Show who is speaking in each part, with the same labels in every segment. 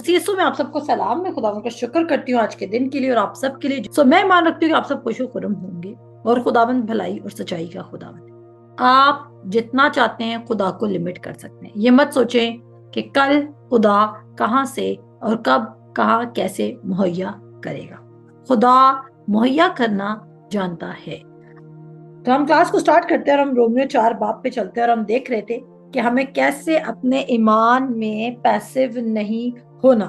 Speaker 1: CSO में आप सबको सलाम। मैं खुदावन का शुक्र करती हूँ आज के दिन के लिए और आप सब के लिए। मैं मान रखती हूँ कि आप सब खुश खुरम होंगे और खुदावन भलाई और सच्चाई का खुदावन। आप जितना चाहते हैं खुदा को लिमिट कर सकते हैं। ये मत सोचें कि कल खुदा कहाँ से और कब कहाँ कैसे मुहैया करेगा। खुदा मुहैया करना जानता है। तो हम क्लास को स्टार्ट करते हैं और हम रोमियो 4 बाब पे चलते हैं और हम देख रहे थे कि हमें कैसे अपने ईमान में पैसिव नहीं होना।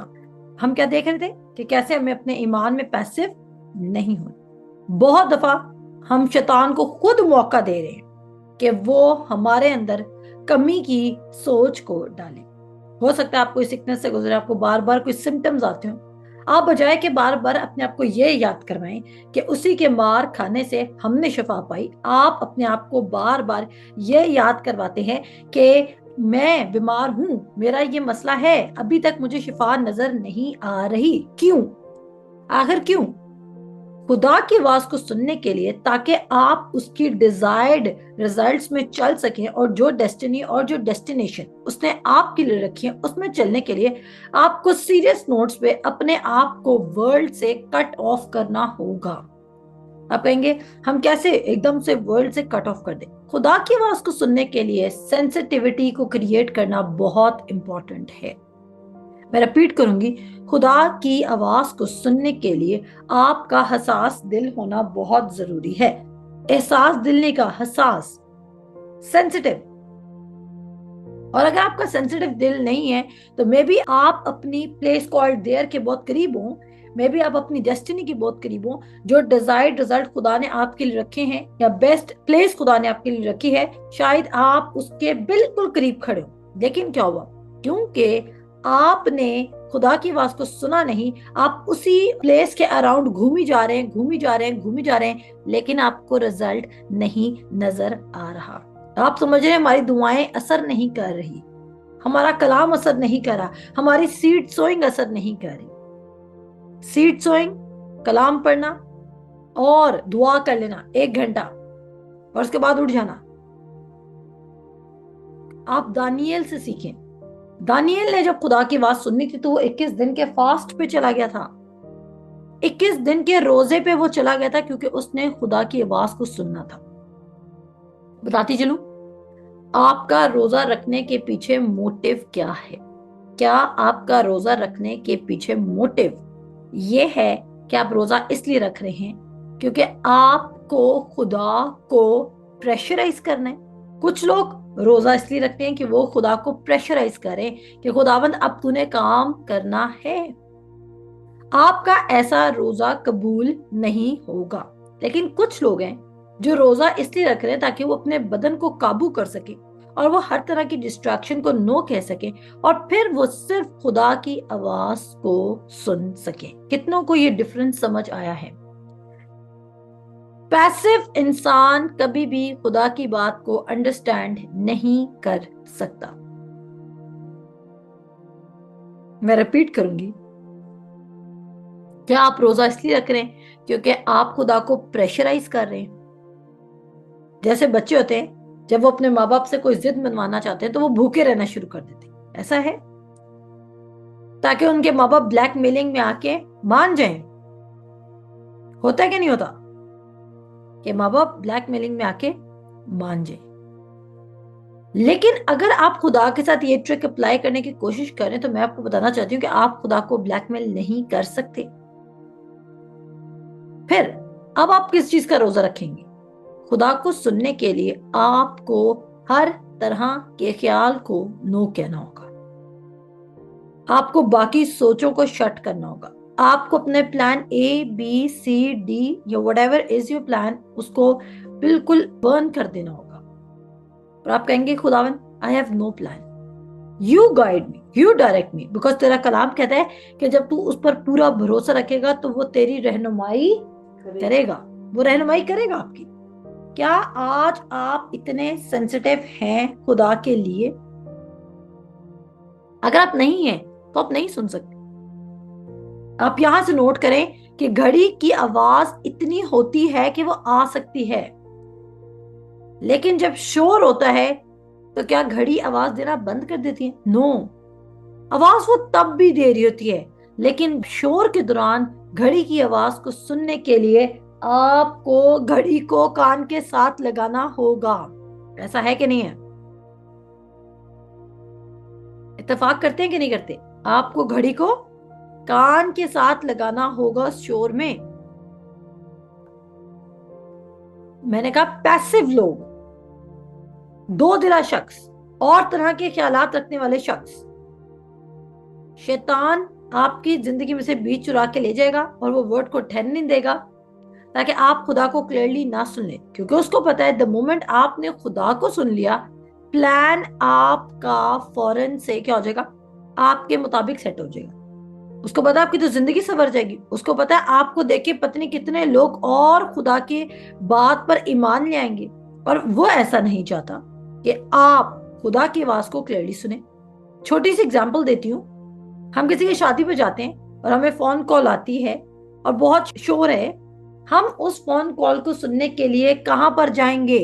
Speaker 1: हम क्या देख रहे थे कि कैसे हमें अपने ईमान में पैसिव नहीं होना। बहुत दफा हम शैतान को खुद मौका दे रहे हैं कि वो हमारे अंदर कमी की सोच को डाले। हो सकता है आप कोई सिकनेस से गुजरे, आपको बार बार कोई सिम्टम्स आते हो, आप बजाय कि बार बार अपने आप को ये याद करवाएं कि उसी के मार खाने से हमने शिफा पाई, आप अपने आप को बार बार ये याद करवाते हैं कि मैं बीमार हूं, मेरा ये मसला है, अभी तक मुझे शिफा नजर नहीं आ रही। क्यों? आखिर क्यों? खुदा की आवाज को सुनने के लिए, ताकि आप उसकी डिजायर्ड रिजल्ट्स में चल सकें और जो डेस्टिनी और जो डेस्टिनेशन उसने आपके लिए रखी है उसमें चलने के लिए आपको सीरियस नोट्स पे अपने आप को वर्ल्ड से कट ऑफ करना होगा। आप कहेंगे हम कैसे एकदम से वर्ल्ड से कट ऑफ कर दें? खुदा की आवाज को सुनने के लिए सेंसिटिविटी को क्रिएट करना बहुत इंपॉर्टेंट है। मैं रिपीट करूंगी, खुदा की आवाज को सुनने के लिए आपका हसास दिल होना बहुत जरूरी है। एहसास दिल का हसास, सेंसिटिव। और अगर आपका सेंसिटिव दिल नहीं है तो मे बी आप अपनी प्लेस कॉल्ड देयर के बहुत करीब हो, मे बी आप अपनी डेस्टिनी के बहुत करीब हो। जो डिजायर्ड रिजल्ट खुदा ने आपके लिए रखे हैं या बेस्ट प्लेस खुदा ने आपके लिए रखी है, शायद आप उसके बिल्कुल करीब खड़े हो। लेकिन क्या हुआ? क्योंकि आपने खुदा की आवाज को सुना नहीं, आप उसी प्लेस के अराउंड घूमी जा रहे हैं, घूमी जा रहे हैं, घूमी जा रहे हैं, लेकिन आपको रिजल्ट नहीं नजर आ रहा। आप समझ रहे हैं हमारी दुआएं असर नहीं कर रही, हमारा कलाम असर नहीं कर रहा, हमारी सीड सोइंग असर नहीं कर रही। सीड सोइंग, कलाम पढ़ना और दुआ कर लेना 1 घंटा और उसके बाद उठ जाना। आप दानियल से सीखें। दानियल ने जब खुदा की आवाज सुननी थी तो वो 21 दिन के फास्ट पे चला गया था, 21 दिन के रोजे पे वो चला गया था, क्योंकि उसने खुदा की आवाज को सुनना था। बताती चलूं, आपका रोजा रखने के पीछे मोटिव क्या है? क्या आपका रोजा रखने के पीछे मोटिव ये है कि आप रोजा इसलिए रख रहे हैं क्योंकि आपको खुदा को प्रेशराइज करना है? कुछ लोग रोजा इसलिए रखते हैं कि वो खुदा को प्रेशराइज करें कि खुदावंद अब तूने काम करना है। आपका ऐसा रोजा कबूल नहीं होगा। लेकिन कुछ लोग हैं जो रोजा इसलिए रख रहे हैं ताकि वो अपने बदन को काबू कर सके और वो हर तरह की डिस्ट्रैक्शन को नो कह सके और फिर वो सिर्फ खुदा की आवाज को सुन सके। कितनों को ये डिफरेंस समझ आया है? पैसिव इंसान कभी भी खुदा की बात को अंडरस्टैंड नहीं कर सकता। मैं रिपीट करूंगी, क्या आप रोजा इसलिए रख रहे हैं क्योंकि आप खुदा को प्रेशराइज कर रहे हैं? जैसे बच्चे होते हैं, जब वो अपने माँ बाप से कोई जिद मनवाना चाहते हैं तो वो भूखे रहना शुरू कर देते हैं। ऐसा है ताकि उनके माँ बाप ब्लैकमेलिंग में आके मान जाएं। होता है कि नहीं होता कि माँ बाप ब्लैकमेलिंग में आके मान जाए? लेकिन अगर आप खुदा के साथ ये ट्रिक अप्लाई करने की कोशिश करें तो मैं आपको बताना चाहती हूँ कि आप खुदा को ब्लैकमेल नहीं कर सकते। फिर अब आप किस चीज का रोजा रखेंगे? खुदा को सुनने के लिए आपको हर तरह के ख्याल को नो कहना होगा। आपको बाकी सोचों को शट करना होगा। आपको अपने प्लान ABCD या व्हाटएवर इज योर प्लान, उसको बिल्कुल बर्न कर देना होगा। और आप कहेंगे खुदावन I have no plan, you guide me, you direct me, because तेरा कलाम कहता है कि जब तू उस पर पूरा भरोसा रखेगा तो वो तेरी रहनुमाई करेगा, वो रहनुमाई करेगा आपकी। क्या आज आप इतने सेंसिटिव हैं खुदा के लिए? अगर आप नहीं हैं तो आप नहीं सुन सकते। आप यहां से नोट करें कि घड़ी की आवाज इतनी होती है कि वो आ सकती है, लेकिन जब शोर होता है तो क्या घड़ी आवाज देना बंद कर देती है? नो। आवाज वो तब भी दे रही होती है, लेकिन शोर के दौरान घड़ी की आवाज को सुनने के लिए आपको घड़ी को कान के साथ लगाना होगा। ऐसा है कि नहीं है? इत्तेफाक करते हैं कि नहीं करते? आपको घड़ी को कान के साथ लगाना होगा उस शोर में। मैंने कहा पैसिव लोग, दो दिला शख्स और तरह के ख्यालात रखने वाले शख्स, शैतान आपकी जिंदगी में से बीच चुरा के ले जाएगा और वो वर्ड को ठहरने नहीं देगा ताकि आप खुदा को क्लियरली ना सुन ले, क्योंकि उसको पता है द मोमेंट आपने खुदा को सुन लिया, प्लान आपका फौरन से क्या हो जाएगा, आपके मुताबिक सेट हो जाएगा। उसको पता है आपकी तो जिंदगी संवर जाएगी। उसको पता है आपको देख के पत्नी कितने लोग और खुदा की बात पर ईमान ले आएंगे, और वो ऐसा नहीं चाहता कि आप खुदा की आवाज को क्लियरली सुने। छोटी सी एग्जांपल देती हूँ। हम किसी की शादी पे जाते हैं और हमें फोन कॉल आती है और बहुत शोर है। हम उस फोन कॉल को सुनने के लिए कहां पर जाएंगे?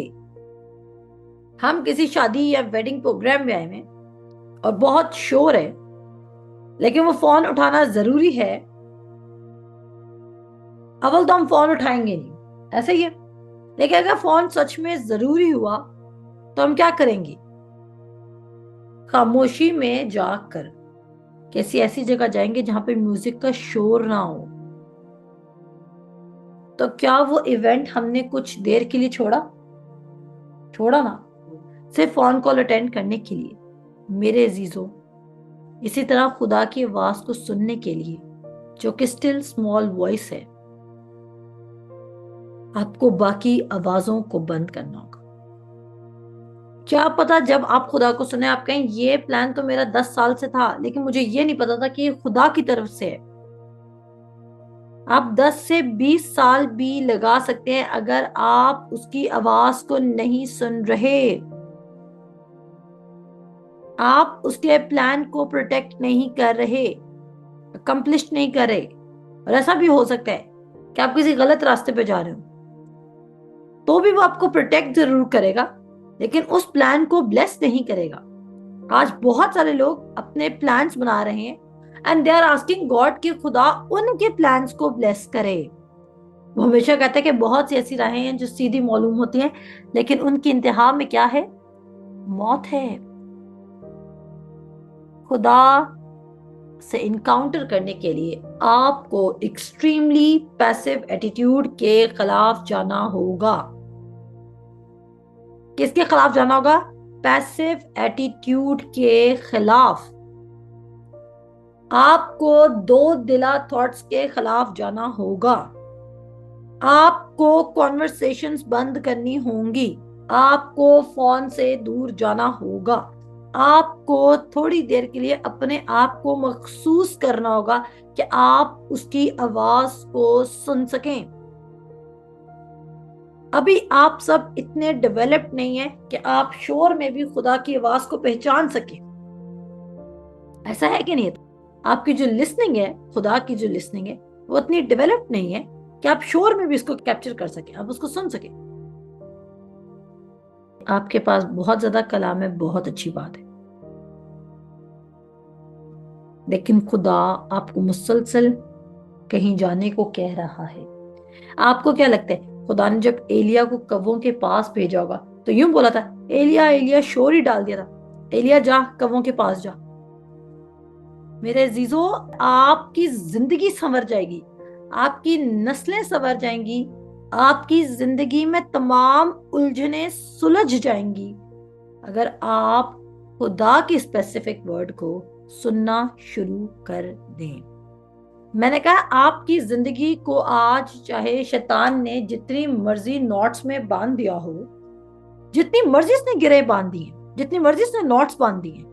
Speaker 1: हम किसी शादी या वेडिंग प्रोग्राम में आए हैं और बहुत शोर है, लेकिन वो फोन उठाना जरूरी है। अव्वल तो हम फोन उठाएंगे नहीं, ऐसे ही है। लेकिन अगर फोन सच में जरूरी हुआ तो हम क्या करेंगे? खामोशी में जाकर किसी ऐसी जगह जाएंगे जहां पे म्यूजिक का शोर ना हो। तो क्या वो इवेंट हमने कुछ देर के लिए छोड़ा ना, सिर्फ फोन कॉल अटेंड करने के लिए? मेरे अजीजों, इसी तरह खुदा की आवाज को सुनने के लिए, जो कि स्टिल स्मॉल वॉइस है, आपको बाकी आवाजों को बंद करना होगा। क्या पता जब आप खुदा को सुने आप कहें ये प्लान तो मेरा 10 साल से था, लेकिन मुझे ये नहीं पता था कि ये खुदा की तरफ से है। आप 10 से 20 साल भी लगा सकते हैं अगर आप उसकी आवाज को नहीं सुन रहे, आप उसके प्लान को प्रोटेक्ट नहीं कर रहे, अकम्प्लिश नहीं कर रहे। और ऐसा भी हो सकता है कि आप किसी गलत रास्ते पे जा रहे हो, तो भी वो आपको प्रोटेक्ट जरूर करेगा, लेकिन उस प्लान को ब्लेस नहीं करेगा। आज बहुत सारे लोग अपने प्लान्स बना रहे हैं and they are asking God कि खुदा उनके प्लान्स को ब्लेस करे। वो हमेशा कहते हैं कि बहुत सी ऐसी राहें हैं जो सीधी मालूम होती हैं, लेकिन उनकी इंतहा में क्या है? मौत है। खुदा से इनकाउंटर करने के लिए आपको एक्सट्रीमली पैसिव एटीट्यूड के खिलाफ जाना होगा। किसके खिलाफ जाना होगा? पैसिव एटीट्यूड के खिलाफ। आपको दो दिला थॉट्स के खिलाफ जाना होगा। आपको कॉन्वर्सेशंस बंद करनी होंगी। आपको फोन से दूर जाना होगा। आपको थोड़ी देर के लिए अपने आप को महसूस करना होगा कि आप उसकी आवाज को सुन सकें। अभी आप सब इतने डेवलप्ड नहीं है कि आप शोर में भी खुदा की आवाज को पहचान सकें। ऐसा है कि नहीं? आपकी जो लिसनिंग है, खुदा की जो लिसनिंग है, वो इतनी डेवलप्ड नहीं है कि आप शोर में भी इसको कैप्चर कर सके, आप उसको सुन सके। आपके पास बहुत ज्यादा कलाम है, बहुत अच्छी बात है, लेकिन खुदा आपको मुसलसल कहीं जाने को कह रहा है। आपको क्या लगता है खुदा ने जब एलिया को कव्वों के पास भेजा होगा तो यूं बोला था, एलिया एलिया शोर ही डाल दिया था, एलिया जा कव्वों के पास जा? मेरे अजीजों, आपकी जिंदगी संवर जाएगी, आपकी नस्लें संवर जाएंगी, आपकी जिंदगी में तमाम उलझने सुलझ जाएंगी अगर आप खुदा की स्पेसिफिक वर्ड को सुनना शुरू कर दें। मैंने कहा आपकी जिंदगी को आज चाहे शैतान ने जितनी मर्जी नॉट्स में बांध दिया हो, जितनी मर्जी उसने गिरे बांध दी हैं, जितनी मर्जी उसने नॉट्स बांध दी हैं,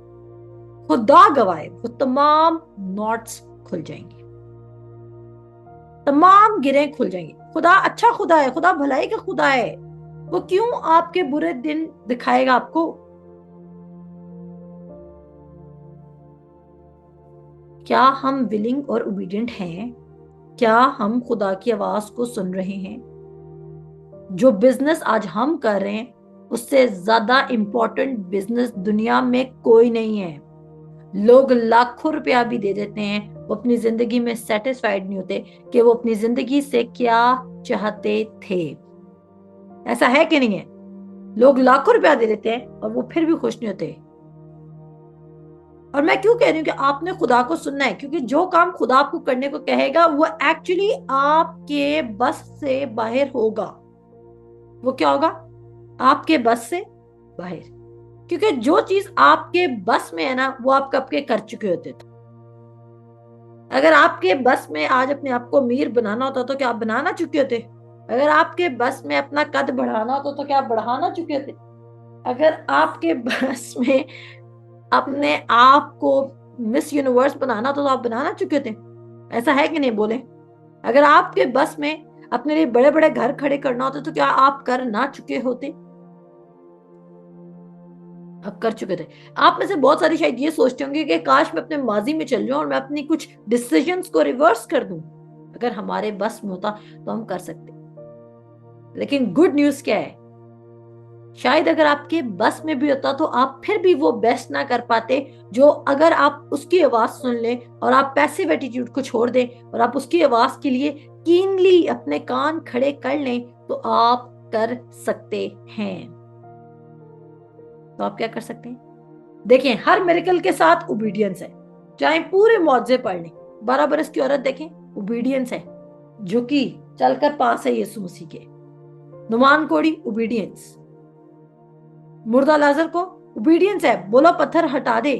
Speaker 1: खुदा गवाए वो तमाम नॉट्स खुल जाएंगे, तमाम गिरें खुल जाएंगी। खुदा अच्छा खुदा है, खुदा भलाई का खुदा है। वो क्यों आपके बुरे दिन दिखाएगा आपको? क्या हम विलिंग और ओबीडिएंट हैं? क्या हम खुदा की आवाज को सुन रहे हैं? जो बिजनेस आज हम कर रहे हैं उससे ज्यादा इंपॉर्टेंट बिजनेस दुनिया में कोई नहीं है। लोग लाखों रुपया भी दे देते हैं, वो अपनी जिंदगी में सेटिस्फाइड नहीं होते कि वो अपनी जिंदगी से क्या चाहते थे। ऐसा है कि नहीं है? लोग लाखों रुपया दे देते हैं और वो फिर भी खुश नहीं होते। और मैं क्यों कह रही हूँ कि आपने खुदा को सुनना है, क्योंकि जो काम खुदा आपको करने को कहेगा वो एक्चुअली आपके बस से बाहर होगा। वो क्या होगा? आपके बस से बाहर। क्योंकि जो चीज आपके बस में है ना, वो आप कब के कर चुके होते थे। अगर आपके बस में आज अपने आप को अमीर बनाना होता तो क्या आप बनाना चुके होते? अगर आपके बस में अपना कद बढ़ाना होता तो क्या आप बढ़ाना चुके होते? अगर आपके बस में अपने आप को मिस यूनिवर्स बनाना होता तो आप बनाना चुके थे। ऐसा है कि नहीं? बोले। अगर आपके बस में अपने लिए बड़े बड़े घर खड़े करना होता तो क्या आप कर ना चुके होते? अब कर चुके थे। आप में से बहुत सारी शायद ये सोचते होंगे कि काश मैं अपने माजी में चल जाऊं और मैं अपनी कुछ डिसीजंस को रिवर्स कर दूं। अगर हमारे बस में होता तो हम कर सकते। लेकिन गुड न्यूज क्या है? शायद अगर आपके बस में भी होता तो आप फिर भी वो बेस्ट ना कर पाते जो अगर आप उसकी आवाज सुन लें और आप पैसिव एटीट्यूड को छोड़ दें और आप उसकी आवाज के लिए कीनली अपने कान खड़े कर लें तो आप कर सकते हैं। तो आप क्या कर सकते हैं? देखें, हर मिरेकल के साथ ओबीडियंस है। चाहे पूरे मुआवजे पढ़ लें, 12 बरस की औरत देखें, ओबीडियंस है, जो कि चलकर पास है यीशु मसीह के। नुमान कोड़ी, ओबीडियंस। मुर्दा लाजर को ओबीडियंस है, बोलो पत्थर हटा दे,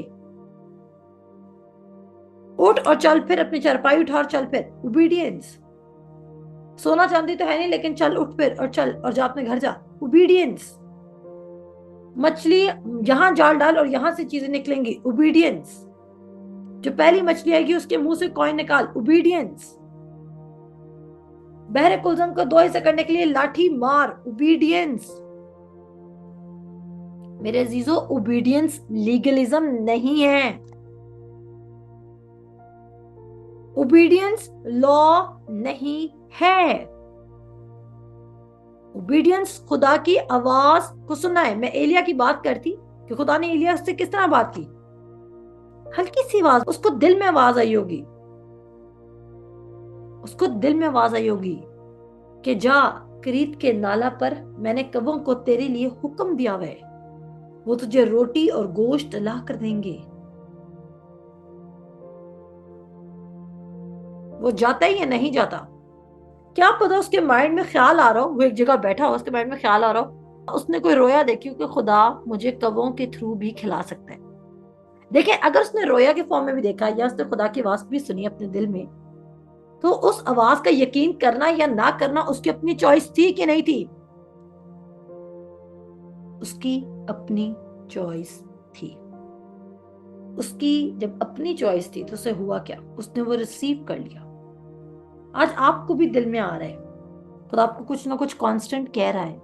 Speaker 1: उठ और चल फिर, अपनी चारपाई उठा और चल फिर, ओबीडियंस। सोना चांदी तो है नहीं, लेकिन चल उठ फिर और चल और जा अपने घर जा, ओबीडियंस। मछली यहां जाल डाल और यहां से चीजें निकलेंगी, ओबीडियंस। जो पहली मछली आएगी उसके मुंह से कॉइन निकाल, ओबीडियंस। बहरे कुलजम को 2 हिस्से करने के लिए लाठी मार, ओबीडियंस। मेरे अजीजों, ओबीडियंस लीगलिज्म नहीं है। ओबीडियंस लॉ नहीं है। ओबीडियंस खुदा की आवाज को सुनना है। मैं एलिया की बात करती कि खुदा ने एलिया से किस तरह बात की। हल्की सी आवाज, उसको दिल में आवाज आई होगी, उसको दिल में आवाज आई होगी कि जा करीत के नाला पर, मैंने कबों को तेरे लिए हुक्म दिया हुआ है, वो तुझे रोटी और गोश्त ला कर देंगे। वो जाता ही या नहीं जाता? क्या पता उसके माइंड में ख्याल आ रहा हो, वो एक जगह बैठा हो, उसके माइंड में ख्याल आ रहा हो, उसने कोई रोया देखी कि खुदा मुझे कबों के थ्रू भी खिला सकता है। देखिए, अगर उसने रोया के फॉर्म में भी देखा या उसने खुदा की आवाज भी सुनी अपने दिल में, तो उस आवाज का यकीन करना या ना करना उसकी अपनी चॉइस थी कि नहीं थी? उसकी अपनी चॉइस थी। उसकी जब अपनी चॉइस थी तो उसे हुआ क्या? उसने वो रिसीव कर लिया। आज आपको भी दिल में आ रहा है, खुदा आपको कुछ ना कुछ कांस्टेंट कह रहा है,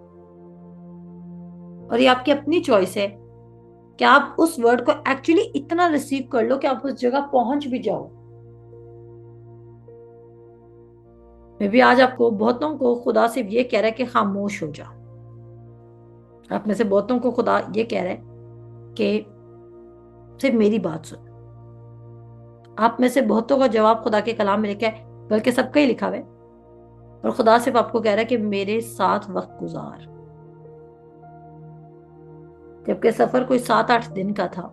Speaker 1: और ये आपकी अपनी चॉइस है कि आप उस वर्ड को एक्चुअली इतना रिसीव कर लो कि आप उस जगह पहुंच भी जाओ। मैं भी आज आपको बहुतों को खुदा सिर्फ ये कह रहा है कि खामोश हो जा। आप में से बहुतों को खुदा ये कह रहा है कि सिर्फ मेरी बात सुन। आप में से बहुतों का जवाब खुदा के कलाम में लिखा है, बल्कि सबका ही लिखा हुआ है, और खुदा सिर्फ आपको कह रहा है कि मेरे साथ वक्त गुजार। जबकि सफर कोई 7-8 दिन का था।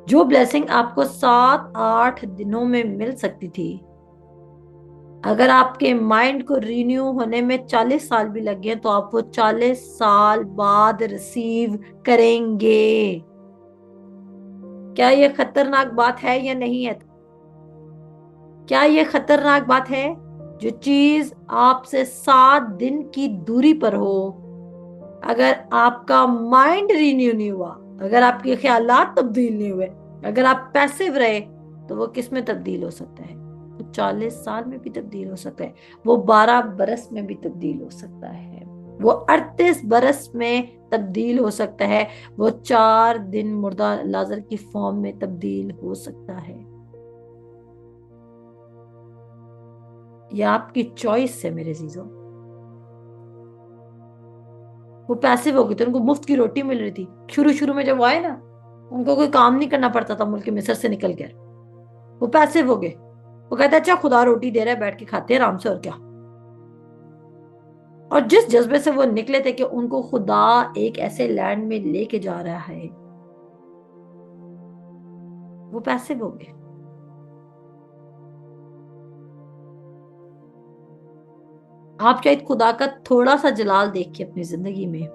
Speaker 1: जो ब्लेसिंग आपको 7-8 दिनों में मिल सकती थी, अगर आपके माइंड को रिन्यू होने में 40 साल भी लग गए तो आप वो 40 साल बाद रिसीव करेंगे। क्या ये खतरनाक बात है या नहीं है? क्या ये खतरनाक बात है? जो चीज आपसे 7 दिन की दूरी पर हो, अगर आपका माइंड रिन्यू नहीं हुआ, अगर आपके ख्यालात तब्दील नहीं हुए, अगर आप पैसिव रहे, तो वो किस में तब्दील हो सकता है? वो 40 साल में भी तब्दील हो सकता है, वो 12 बरस में भी तब्दील हो सकता है, वो 38 बरस में तब्दील हो सकता है, वो 4 दिन मुर्दा लाजर की फॉर्म में तब्दील हो सकता है। ये आपकी चॉइस है मेरे जीजों। वो पैसिव हो गए थे, उनको मुफ्त की रोटी मिल रही थी। शुरू शुरू में जब वो आए ना, उनको कोई काम नहीं करना पड़ता था मुल्क मिस्र से निकल कर, वो पैसिव हो गए। वो कहते अच्छा खुदा रोटी दे रहा है, बैठ के खाते हैं आराम से, और क्या। और जिस जज्बे से वो निकले थे कि उनको खुदा एक ऐसे लैंड में लेके जा रहा है, वो पैसिव हो गए। आप शायद खुदा का थोड़ा सा जलाल देख के अपनी जिंदगी में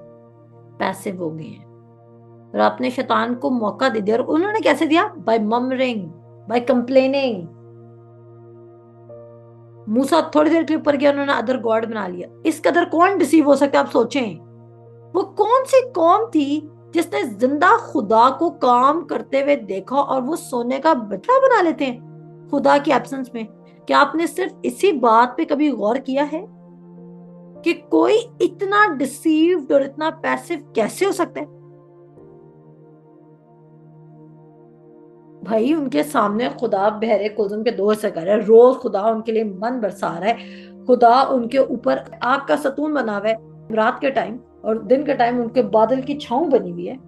Speaker 1: पैसिव हो गए हैं, और आपने शैतान को मौका दे दिया। और उन्होंने कैसे दिया? By murmuring, by complaining. Musa थोड़ी देर के ऊपर गया, उन्होंने अदर गॉड बना लिया। इस कदर कौन डिसीव हो सकता है, आप सोचें। वो कौन सी कौम थी जिसने जिंदा खुदा को काम करते हुए देखा और वो सोने का बटला बना लेते हैं खुदा की एब्सेंस में? क्या आपने सिर्फ इसी बात पे कभी गौर किया है कि कोई इतना डिसीव्ड और इतना पैसिव कैसे हो सकता है? भाई उनके सामने खुदा बहरे कुलजुम के दौर से कर रहा है, रोज खुदा उनके लिए मन बरसा रहा है। खुदा उनके ऊपर आग का सतून बना हुआ है रात के टाइम, और दिन के टाइम उनके बादल की छांव बनी हुई है।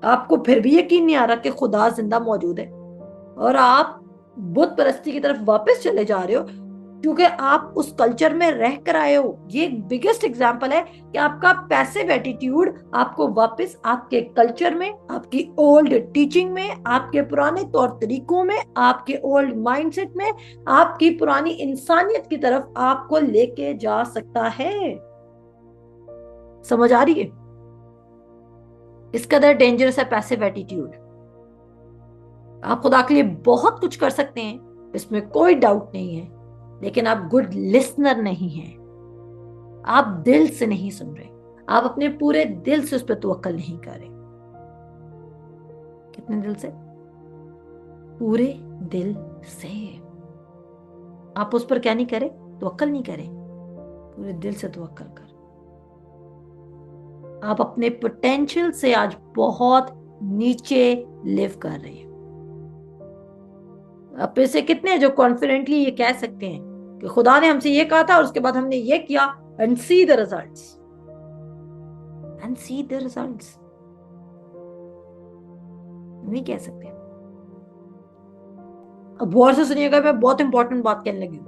Speaker 1: आपको फिर भी यकीन नहीं आ रहा कि खुदा जिंदा मौजूद है, और आप बुत परस्ती की तरफ वापस चले जा रहे हो क्योंकि आप उस कल्चर में रह कर आए हो। ये बिगेस्ट एग्जांपल है कि आपका पैसिव एटीट्यूड आपको वापस आपके कल्चर में, आपकी ओल्ड टीचिंग में, आपके पुराने तौर तरीकों में, आपके ओल्ड माइंडसेट में, आपकी पुरानी इंसानियत की तरफ आपको लेके जा सकता है। समझ आ रही है? इस कदर डेंजरस है पैसिव एटीट्यूड। आप खुदा के लिए बहुत कुछ कर सकते हैं, इसमें कोई डाउट नहीं है, लेकिन आप गुड लिसनर नहीं हैं। आप दिल से नहीं सुन रहे, आप अपने पूरे दिल से उस पर तवक्कल नहीं कर रहे। कितने दिल से? पूरे दिल से। आप उस पर क्या नहीं करें? तवक्कल नहीं करें, पूरे दिल से तवक्कल कर। आप अपने पोटेंशियल से आज बहुत नीचे लिव कर रहे हैं। आप में से कितने हैं जो कॉन्फिडेंटली ये कह सकते हैं कि खुदा ने हमसे ये कहा था और उसके बाद हमने ये किया, and see the results, and see the results? नहीं कह सकते। अब गौर से सुनिएगा, मैं बहुत इंपॉर्टेंट बात कहने लगी हूं।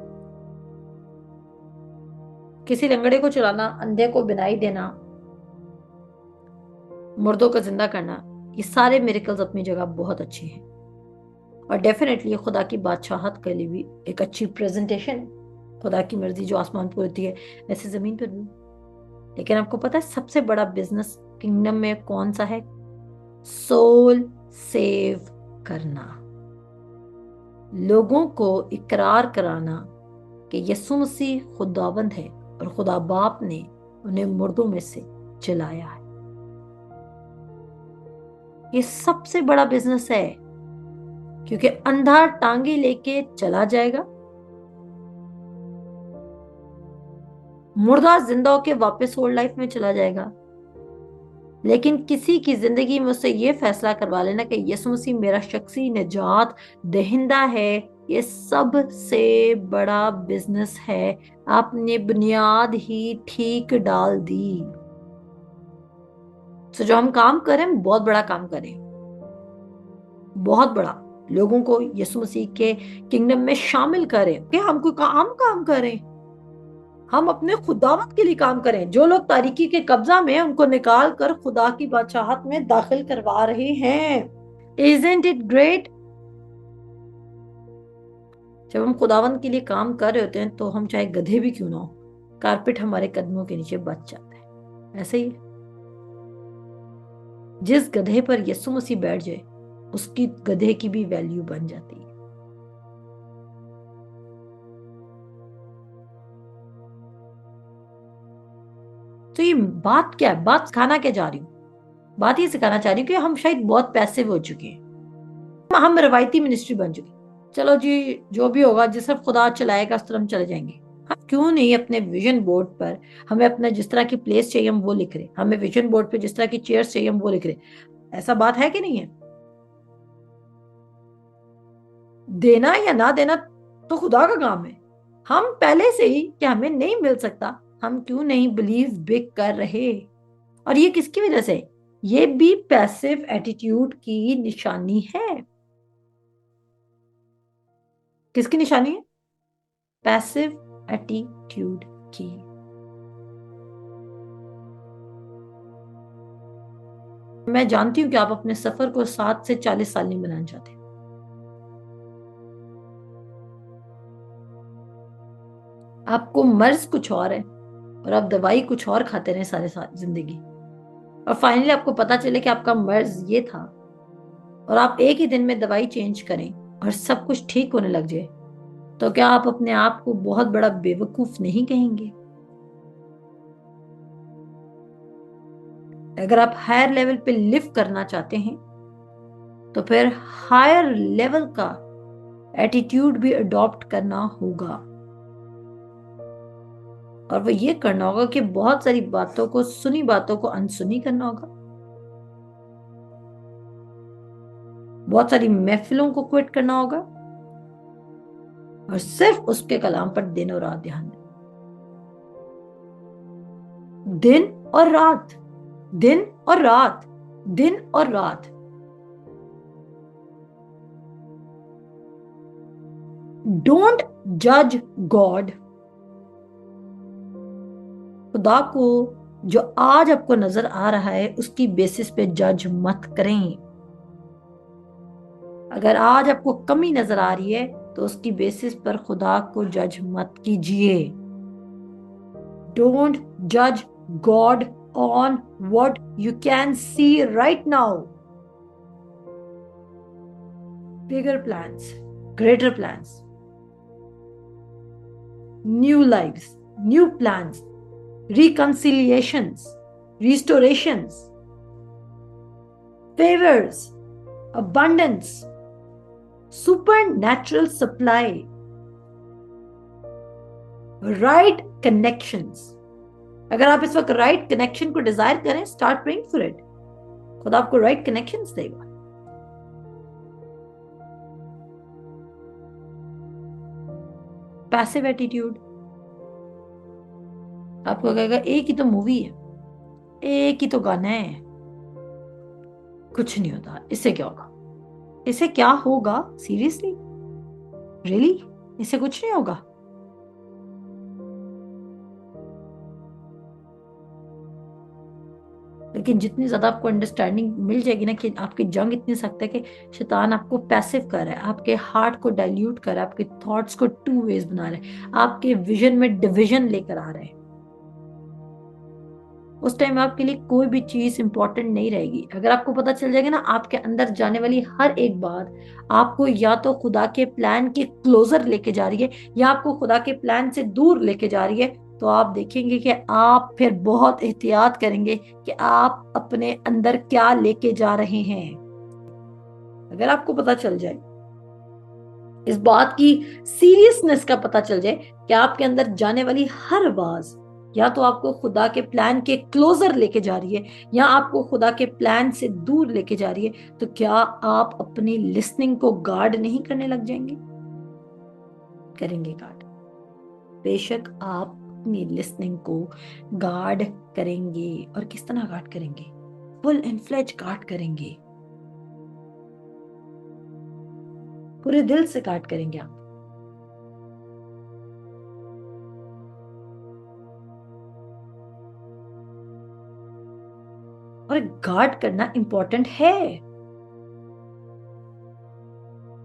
Speaker 1: किसी लंगड़े को चलाना, अंधे को बिनाई देना, मुर्दों को जिंदा करना, ये सारे मिरेकल्स अपनी जगह बहुत अच्छे हैं, और डेफिनेटली खुदा की बादशाहत के लिए भी एक अच्छी प्रेजेंटेशन है। खुदा की मर्जी जो आसमान पर होती है वैसे जमीन पर भी। लेकिन आपको पता है सबसे बड़ा बिजनेस किंगडम में कौन सा है? सोल सेव करना, लोगों को इकरार कराना कि यीशु मसीह खुदावंद है और खुदा बाप ने उन्हें मुर्दों में से जलाया है। ये सबसे बड़ा बिजनेस है, क्योंकि अंधा टांगे लेके चला जाएगा, मुर्दा जिंदा होके वापस ओल्ड लाइफ में चला जाएगा। लेकिन किसी की जिंदगी में उससे ये फैसला करवा लेना कि यीशु मसीह मेरा शख्सी निजात दहिंदा है, ये सबसे बड़ा बिजनेस है। आपने बुनियाद ही ठीक डाल दी। तो जो हम काम करें, बहुत बड़ा काम करें, बहुत बड़ा। लोगों को यीशु मसीह के किंगडम में शामिल करें कि हम कोई काम करें, हम अपने खुदावत के लिए काम करें। जो लोग तारीकी के कब्जा में, उनको निकाल कर खुदा की बादशाहत में दाखिल करवा रहे हैं। Isn't it great? जब हम खुदावंत के लिए काम कर रहे होते हैं तो हम चाहे गधे भी क्यों ना हो, कारपेट हमारे कदमों के नीचे बच जाता है। ऐसे ही जिस गधे पर यीशु मसीह बैठ जाए, उसकी गधे की भी वैल्यू बन जाती है। तो ये बात क्या है? बात सिखाना क्या जा रही हूँ? बात ये सिखाना चाह रही हूँ कि हम शायद बहुत पैसिव हो चुके हैं, हम रवायती मिनिस्ट्री बन चुके। चलो जी, जो भी होगा, जिस तरफ खुदा चलाएगा उस तरफ हम चले जाएंगे। हम क्यों नहीं अपने विजन बोर्ड पर, हमें अपना जिस तरह की प्लेस चाहिए हम वो लिख रहे, हमें विजन बोर्ड पे जिस तरह की चेयर्स चाहिए हम वो लिख रहे। ऐसा बात है कि नहीं है? देना या ना देना तो खुदा का काम है। हम पहले से ही कि हमें नहीं मिल सकता, हम क्यों नहीं बिलीव बिग कर रहे? और ये किसकी वजह से? ये भी पैसिव एटीट्यूड की निशानी है। किसकी निशानी है? पैसिव एटीट्यूड की। मैं जानती हूं कि आप अपने सफर को 7 से 40 साल नहीं बनाना चाहते। आपको मर्ज कुछ और है और आप दवाई कुछ और खाते रहे सारे साल जिंदगी, और फाइनली आपको पता चले कि आपका मर्ज ये था, और आप एक ही दिन में दवाई चेंज करें और सब कुछ ठीक होने लग जाए, तो क्या आप अपने आप को बहुत बड़ा बेवकूफ नहीं कहेंगे? अगर आप हायर लेवल पे लिव करना चाहते हैं तो फिर हायर लेवल का एटीट्यूड भी अडॉप्ट करना होगा, और वो ये करना होगा कि बहुत सारी बातों को, सुनी बातों को अनसुनी करना होगा, बहुत सारी महफिलों को क्विट करना होगा, और सिर्फ उसके कलाम पर दिन और रात ध्यान दें। दिन और रात, दिन और रात, दिन और रात। डोंट जज गॉड। खुदा को जो आज आपको नजर आ रहा है उसकी बेसिस पे जज मत करें। अगर आज आपको कमी नजर आ रही है तो उसकी बेसिस पर खुदा को जज मत कीजिए। डोंट जज God on what you can see right now. Bigger plans, greater plans, new lives, new plans, reconciliations, restorations, favors, abundance, supernatural supply, right connections। अगर आप इस वक्त राइट कनेक्शन को डिजायर करें, स्टार्ट प्रेइंग फॉर इट। खुदा आपको right connections देगा। Passive attitude आपको कहेगा एक ही तो मूवी है, एक ही तो गाना है, कुछ नहीं होता, इससे क्या होगा, इससे क्या होगा, सीरियसली, रियली, इससे कुछ नहीं होगा। लेकिन जितनी ज्यादा आपको अंडरस्टैंडिंग मिल जाएगी ना कि आपकी जंग इतनी सख्त है कि शैतान आपको पैसिव कर रहा है, आपके हार्ट को डाइल्यूट कर रहा है, आपके थॉट्स को टू वेज बना रहा है, आपके विजन में डिवीजन लेकर आ रहा है, उस टाइम आपके लिए कोई भी चीज इंपॉर्टेंट नहीं रहेगी। अगर आपको पता चल जाएगा ना आपके अंदर जाने वाली हर एक बात आपको या तो खुदा के प्लान के क्लोजर लेके जा रही है या आपको खुदा के प्लान से दूर लेके जा रही है, तो आप देखेंगे कि आप फिर बहुत एहतियात करेंगे कि आप अपने अंदर क्या लेके जा रहे हैं। अगर आपको पता चल जाए, इस बात की सीरियसनेस का पता चल जाए कि आपके अंदर जाने वाली हर आवाज या तो आपको खुदा के प्लान के क्लोजर लेके जा रही है या आपको खुदा के प्लान से दूर लेके जा रही है, तो क्या आप अपनी लिसनिंग को गार्ड नहीं करने लग जाएंगे? करेंगे गार्ड। बेशक आप अपनी लिसनिंग को गार्ड करेंगे, और किस तरह गार्ड करेंगे? फुल एंड फ्लेज गार्ड करेंगे, पूरे दिल से गार्ड करेंगे आप। और गार्ड करना इंपॉर्टेंट है।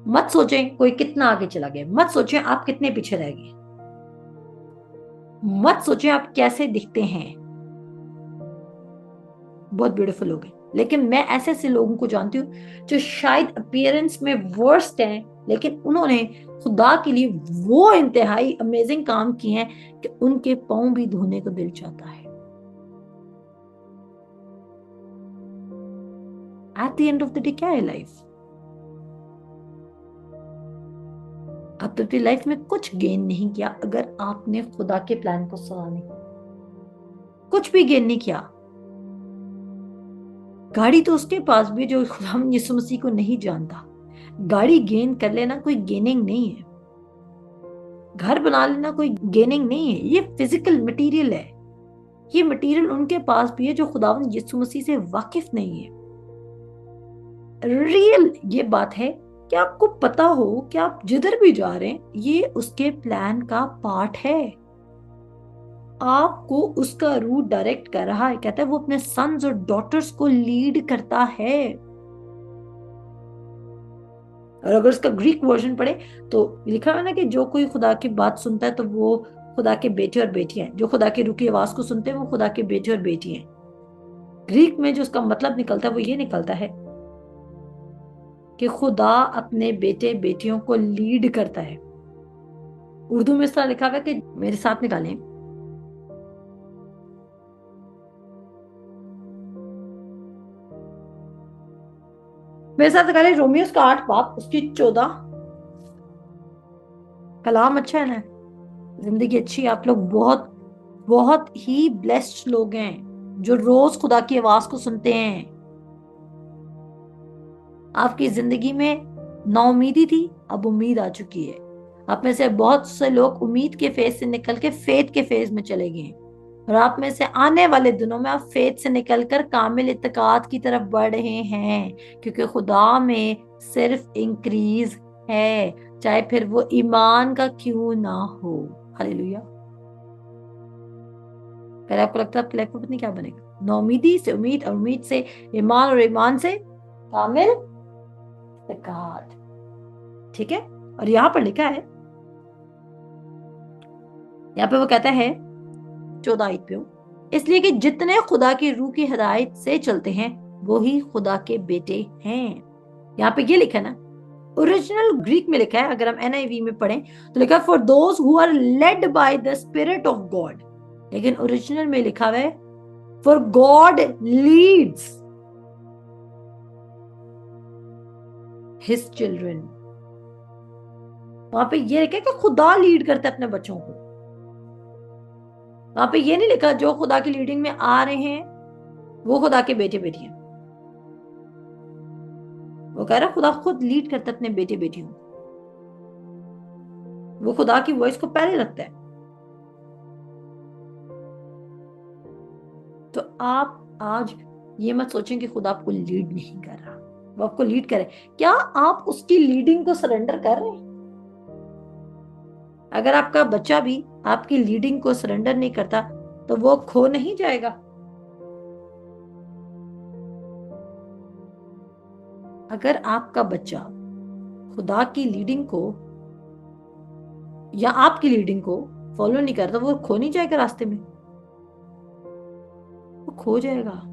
Speaker 1: मत सोचें कोई कितना आगे चला गया, मत सोचें आप कितने पीछे रह गए, मत सोचें आप कैसे दिखते हैं, बहुत ब्यूटीफुल हो गए। लेकिन मैं ऐसे ऐसे लोगों को जानती हूँ जो शायद अपीयरेंस में वर्स्ट हैं, लेकिन उन्होंने खुदा के लिए वो इंतहाई अमेजिंग काम किए हैं कि उनके पांव भी धोने को दिल चाहता है। At the end of the day क्या है लाइफ? आपने अपनी लाइफ में कुछ गेन नहीं किया अगर आपने खुदा के प्लान को सुना नहीं, कुछ भी गेन नहीं किया। गाड़ी तो उसके पास भी जो खुदा यीशु मसीह को नहीं जानता। गाड़ी गेन कर लेना कोई गेनिंग नहीं है, घर बना लेना कोई गेनिंग नहीं है, ये फिजिकल मटेरियल है। ये मटेरियल उनके पास भी है जो खुदावंद यीशु मसीह से वाकिफ नहीं है। रियल ये बात है कि आपको पता हो कि आप जिधर भी जा रहे हैं ये उसके प्लान का पार्ट है। आपको उसका रूट डायरेक्ट कर रहा है। कहता है वो अपने सन्स और डॉटर्स को लीड करता है। और अगर उसका ग्रीक वर्जन पढ़े तो लिखा है ना कि जो कोई खुदा की बात सुनता है तो वो खुदा के बेटे और बेटियां हैं। जो खुदा की रूह की आवाज को सुनते हैं वो खुदा के बेटे और बेटी हैं। ग्रीक में जो उसका मतलब निकलता है वो ये निकलता है कि खुदा अपने बेटे बेटियों को लीड करता है। उर्दू में इस तरह लिखा हुआ है कि मेरे साथ निकालें, मेरे साथ निकालें रोमियोस का 8 बाब उसकी 14। कलाम अच्छा है ना, जिंदगी अच्छी है। आप लोग बहुत बहुत ही ब्लेस्ड लोग हैं जो रोज खुदा की आवाज को सुनते हैं। आपकी जिंदगी में नाउमीदी थी, अब उम्मीद आ चुकी है। आप में से बहुत से लोग उम्मीद के फेज से निकल के फेथ के फेज में चले गए हैं। और आप में से आने वाले दिनों में आप फेथ से निकलकर कामिल इत्तेकाद की तरफ बढ़ रहे हैं, क्योंकि खुदा में सिर्फ इंक्रीज है, चाहे फिर वो ईमान का क्यों ना हो। हालेलुया। पहले आपको लगता है आपकी लाइफ में पता नहीं क्या बनेगा। नौमीदी से उम्मीद और उम्मीद से ईमान और ईमान से कामिल इत्तेकाद। ठीक है। और यहां पर लिखा है, यहाँ पे वो कहता है 14 आयत पे, इसलिए कि जितने खुदा की रूह की हिदायत से चलते हैं वो ही खुदा के बेटे हैं। यहाँ पे ये लिखा है ना, ओरिजिनल ग्रीक में लिखा है, अगर हम एनआईवी में पढ़ें तो लिखा है for those who are led by the spirit of God. लेकिन ओरिजिनल में लिखा हुआ है for God leads his children. वहां पे ये लिखा है कि खुदा लीड करता है अपने बच्चों को। वहां पे ये नहीं लिखा जो खुदा की लीडिंग में आ रहे हैं वो खुदा के बेटे बेटियां। वो कह रहा खुदा खुद लीड करता है अपने बेटे बेटियों को। वो खुदा की वॉइस को पहले रखता है। तो आप आज ये मत सोचें कि खुदा आपको लीड नहीं कर रहा, वो आपको लीड करे। क्या आप उसकी लीडिंग को सरेंडर कर रहे हैं? अगर आपका बच्चा भी आपकी लीडिंग को सरेंडर नहीं करता तो वो खो नहीं जाएगा। अगर आपका बच्चा खुदा की लीडिंग को या आपकी लीडिंग को फॉलो नहीं करता, वो खो नहीं जाएगा रास्ते में, वो खो जाएगा।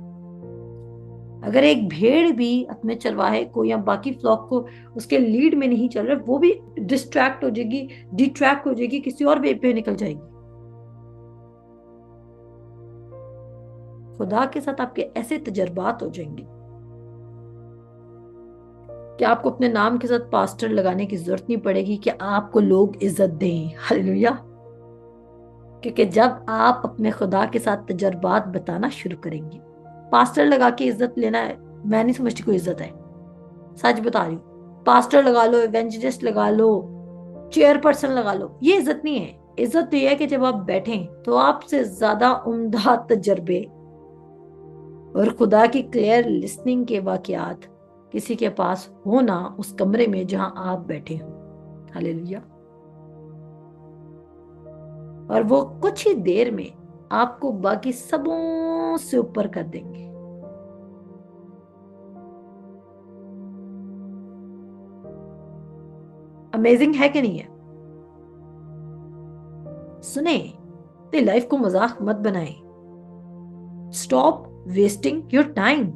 Speaker 1: अगर एक भेड़ भी अपने चरवाहे को या बाकी फ्लॉक को उसके लीड में नहीं चल रहा, वो भी डिस्ट्रैक्ट हो जाएगी, डिट्रैक्ट हो जाएगी, किसी और वे पे निकल जाएगी। खुदा के साथ आपके ऐसे तजर्बात हो जाएंगे कि आपको अपने नाम के साथ पास्टर लगाने की जरूरत नहीं पड़ेगी कि आपको लोग इज्जत दें। हालेलुया। क्योंकि जब आप अपने खुदा के साथ तजर्बात बताना शुरू करेंगे, पास्टर लगा के इज्जत लेना है, मैं नहीं समझती कोई इज्जत है। सच बता रही हूँ। पास्टर लगा लो, इवेंजलिस्ट लगा लो, चेयरपर्सन लगा लो, ये इज्जत नहीं है। इज्जत तो यह है कि जब आप बैठें तो आपसे ज्यादा उम्दा तजर्बे और खुदा की क्लियर लिसनिंग के वाकयात किसी के पास हो ना उस कमरे में जहां आप बैठे हो। हालेलुया। और वो कुछ ही देर में आपको बाकी सबों से ऊपर कर देंगे। अमेजिंग है कि नहीं है? सुने, तो लाइफ को मजाक मत बनाए। Stop wasting your time.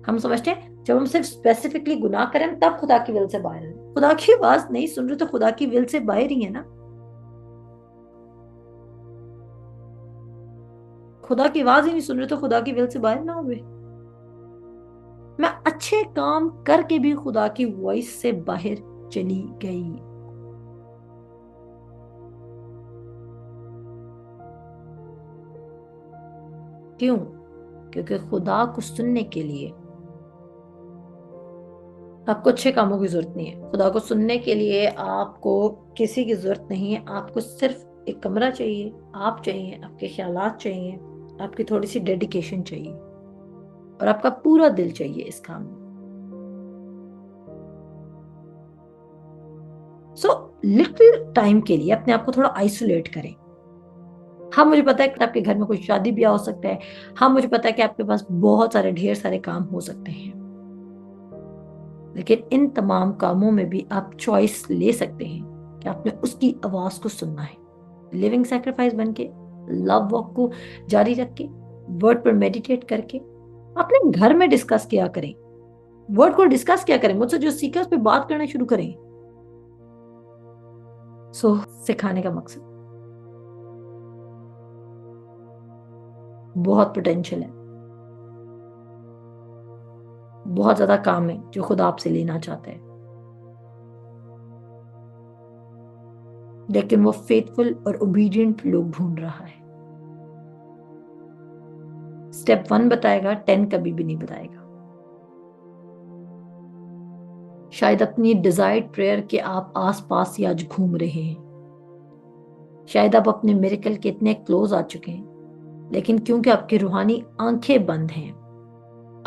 Speaker 1: हम समझते हैं जब हम सिर्फ स्पेसिफिकली गुनाह करें तब खुदा की विल से बाहर हैं। खुदा की आवाज नहीं सुन रहे तो खुदा की विल से बाहर ही है ना। खुदा की आवाज ही नहीं सुन रहे तो खुदा की विल से बाहर ना हुए। मैं अच्छे काम करके भी खुदा की वॉइस से बाहर चली गई। क्यों? क्योंकि खुदा को सुनने के लिए आपको अच्छे कामों की जरूरत नहीं है। खुदा को सुनने के लिए आपको किसी की जरूरत नहीं है। आपको सिर्फ एक कमरा चाहिए, आप चाहिए, आपके ख्यालात चाहिए, आपकी थोड़ी सी डेडिकेशन चाहिए और आपका पूरा दिल चाहिए इस काम में। सो लिटिल टाइम के लिए अपने आप को थोड़ा आइसोलेट करें। हाँ, मुझे पता है कि आपके घर में कोई शादी ब्याह हो सकता है। हाँ, मुझे पता है कि आपके पास बहुत सारे ढेर सारे काम हो सकते हैं, लेकिन इन तमाम कामों में भी आप चॉइस ले सकते हैं कि आपने उसकी आवाज को सुनना है। लिविंग सैक्रिफाइस बन के, लव वॉक को जारी रख के, वर्ड पर मेडिटेट करके अपने घर में डिस्कस किया करें, वर्ड को डिस्कस किया करें, मुझसे जो सीखा उस पर बात करना शुरू करें। सिखाने का मकसद बहुत पोटेंशियल है, बहुत ज्यादा काम है जो खुदा आपसे लेना चाहता है, लेकिन वो फेथफुल और ओबीडियंट लोग ढूंढ रहा है। स्टेप 1 बताएगा, 10 कभी भी नहीं बताएगा। शायद अपनी डिजायर्ड प्रेयर के आप आसपास ही आज घूम रहे हैं। शायद आप अपने मिरेकल के इतने क्लोज आ चुके हैं, लेकिन क्योंकि आपकी रूहानी आंखें बंद हैं,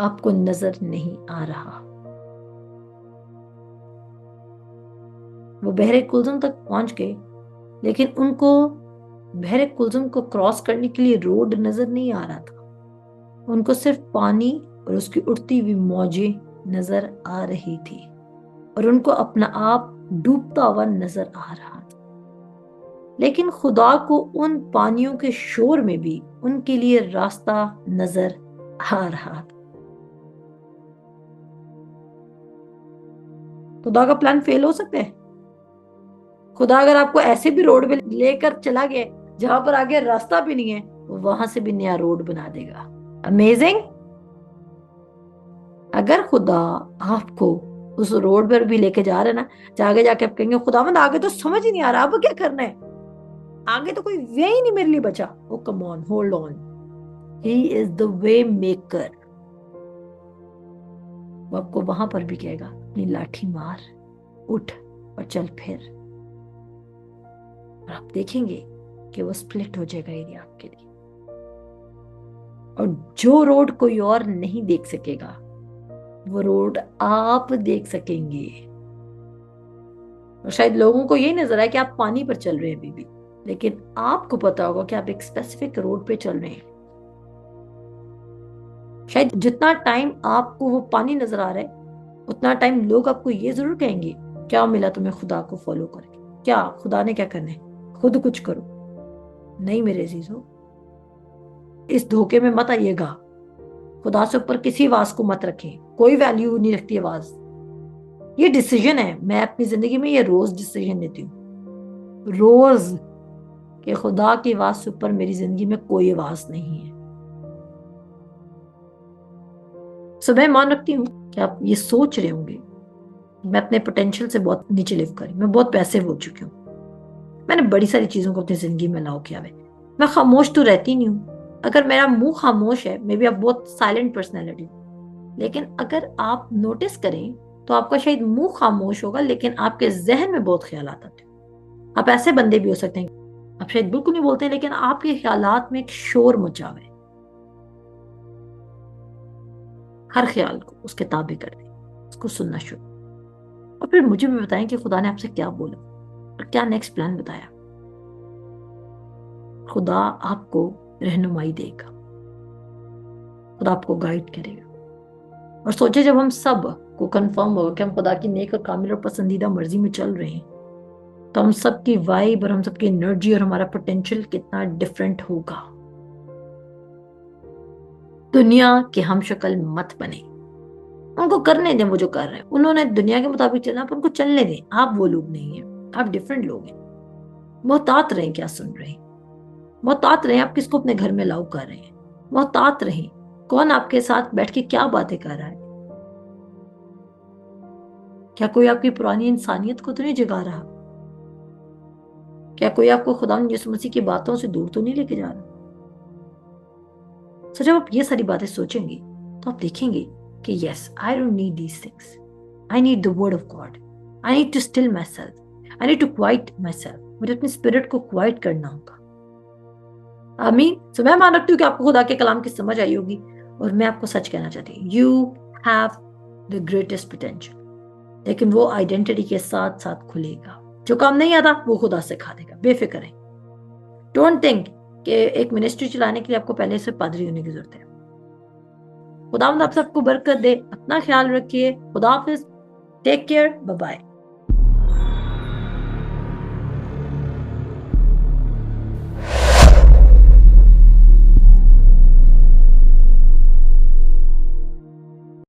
Speaker 1: आपको नजर नहीं आ रहा। वो बहरे कुलजुम तक पहुंच गए, लेकिन उनको बहरे कुलजुम को क्रॉस करने के लिए रोड नजर नहीं आ रहा था। उनको सिर्फ पानी और उसकी उठती हुई मौजें नजर आ रही थी और उनको अपना आप डूबता हुआ नजर आ रहा था। लेकिन खुदा को उन पानियों के शोर में भी उनके लिए रास्ता नजर आ रहा था। खुदा का प्लान फेल हो सकता है। खुदा अगर आपको ऐसे भी रोड पे लेकर चला गया जहां पर आगे रास्ता भी नहीं है, वो वहां से भी नया रोड बना देगा। अमेजिंग। अगर खुदा आपको उस रोड पर भी लेके जा रहे ना, आगे जाके आप कहेंगे खुदावंद आगे तो समझ ही नहीं आ रहा, अब क्या करना है, आगे तो कोई वे ही नहीं मेरे लिए बचा। Oh come on, hold on, he is the way maker. वो आपको वहां पर भी कहेगा अपनी लाठी मार, उठ और चल फिर, और आप देखेंगे कि वो स्प्लिट हो जाएगा एरिया आपके लिए। और जो रोड कोई और नहीं देख सकेगा, वो रोड आप देख सकेंगे। और शायद लोगों को यही नजर आए कि आप पानी पर चल रहे हैं अभी भी, लेकिन आपको पता होगा कि आप एक स्पेसिफिक रोड पे चल रहे हैं। शायद जितना टाइम आपको वो पानी नजर आ रहा है, उतना टाइम लोग आपको ये जरूर कहेंगे क्या मिला तुम्हें खुदा को फॉलो करके, क्या खुदा ने क्या करना है, खुद कुछ करो। नहीं मेरे अजीजों, इस धोखे में मत आइएगा। खुदा से ऊपर किसी आवाज को मत रखें, कोई वैल्यू नहीं रखती आवाज। ये डिसीजन है, मैं अपनी जिंदगी में ये रोज डिसीजन लेती हूँ, रोज, कि खुदा की आवाज से ऊपर मेरी जिंदगी में कोई आवाज नहीं है। मैं मान रखती हूँ कि आप ये सोच रहे होंगे मैं अपने पोटेंशियल से बहुत नीचे लिव करी, मैं बहुत पैसे हो चुकी हूँ, मैंने बड़ी सारी चीजों को अपनी जिंदगी में अलाउ किया है, मैं खामोश तो रहती नहीं हूँ। अगर मेरा मुंह खामोश है, मे बी आप बहुत साइलेंट पर्सनैलिटी, लेकिन अगर आप नोटिस करें तो आपका शायद मुंह खामोश होगा, लेकिन आपके जहन में बहुत ख्याल आते हैं। आप ऐसे बंदे भी हो सकते हैं, आप शायद बिल्कुल नहीं बोलते, लेकिन आपके ख्यालात में एक शोर मचा हुआ है। हर ख्याल को उसके ताबे कर दें, उसको सुनना शुरू, और फिर मुझे भी बताएं कि खुदा ने आपसे क्या बोला और क्या नेक्स्ट प्लान बताया। खुदा आपको रहनुमाई देगा, खुदा आपको गाइड करेगा। और सोचे जब हम सब को कंफर्म होगा कि हम खुदा की नेक और कामिल और पसंदीदा मर्जी में चल रहे हैं, तो हम सबकी वाइब और हम सबकी एनर्जी और हमारा पोटेंशियल कितना डिफरेंट होगा। दुनिया के हम शक्ल मत बने, उनको करने दें वो जो कर रहे हैं, उन्होंने दुनिया के मुताबिक चलना, पर उनको चलने दें। आप वो लोग नहीं हैं, आप डिफरेंट लोग हैं। मोहतात रहें क्या सुन रहे हैं, मोहतात रहें आप किसको अपने घर में अलाउ कर रहे हैं, मोहतात रहें कौन आपके साथ बैठ के क्या बातें कर रहा है। क्या कोई आपकी पुरानी इंसानियत को तो नहीं जगा रहा, क्या कोई आपको खुदा यीशु मसीह की बातों से दूर तो नहीं लेके जा रहा। जब आप ये सारी बातें सोचेंगे तो आप देखेंगे कि yes, I don't need these things, I need the word of God, I need to still myself, I need to quiet myself, मुझे अपनी स्पिरिट को क्वाइट करना होगा। आमीन। सो मैं मान रखती हूँ कि आपको खुदा के कलाम की समझ आई होगी, और मैं आपको सच कहना चाहती हूँ, you have the greatest potential, लेकिन वो आइडेंटिटी के साथ साथ खुलेगा। जो काम नहीं आता वो खुदा सिखा देगा, बेफिक्र रहे। डोंट थिंक कि एक मिनिस्ट्री चलाने के लिए आपको पहले से पादरी होने की जरूरत है। खुदा आप सबको बरकत दे, अपना ख्याल रखिए। खुदा हाफिज, टेक केयर, बाय बाय।